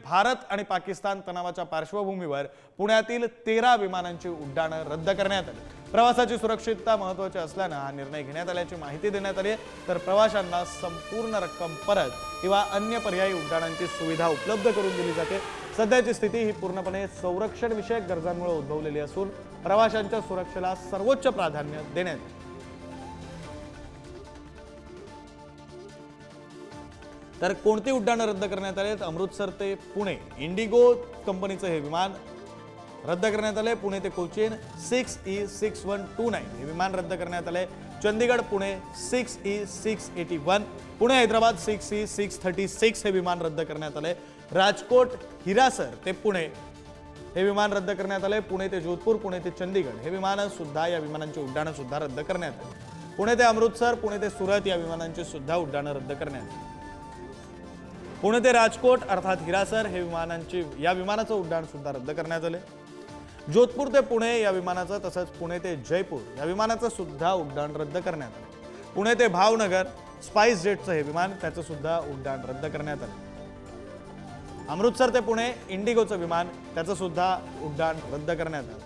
भारत आणि पाकिस्तान तणावाच्या पार्श्वभूमीवर पुण्यातील 13 विमानांची उड्डाणं रद्द करण्यात आली। प्रवासाची सुरक्षितता महत्त्वाची असल्याने हा निर्णय घेण्यात आल्याची माहिती देण्यात आली, तर प्रवाशांना संपूर्ण रक्कम परत किंवा अन्य पर्यायी उड्डाणांची सुविधा उपलब्ध करून दिली जाते। सध्याची स्थिती ही पूर्णपणे संरक्षण विषयक गरजांमुळे उद्भवलेली असून प्रवाशांच्या सुरक्षेला सर्वोच्च प्राधान्य देण्यात येते। तर कोणती उड्डाणं रद्द करण्यात आली? अमृतसर ते पुणे इंडिगो कंपनीचं हे विमान रद्द करण्यात आले। पुणे ते कोचीन 6E6129 हे विमान रद्द करण्यात आले। चंदीगड पुणे 6E681, पुणे हैदराबाद 6E636 हे विमान रद्द करण्यात आले। राजकोट हिरासर ते पुणे हे विमान रद्द करण्यात आले। पुणे ते जोधपूर, पुणे ते चंदीगड हे विमान सुद्धा या विमानांची उड्डाणं सुद्धा रद्द करण्यात आली। पुणे ते अमृतसर, पुणे ते सुरत या विमानांची सुद्धा उड्डाणं रद्द करण्यात आली। पुणे ते राजकोट अर्थात हिरासर हे विमानाचं उड्डाण सुद्धा रद्द करण्यात आले। जोधपूर ते पुणे या विमानाचं तसंच पुणे ते जयपूर या विमानाचं सुद्धा उड्डाण रद्द करण्यात आले। पुणे ते भावनगर स्पाइस जेटचं हे विमान त्याचं सुद्धा उड्डाण रद्द करण्यात आले। अमृतसर ते पुणे इंडिगोचं विमान त्याचं सुद्धा उड्डाण रद्द करण्यात आलं।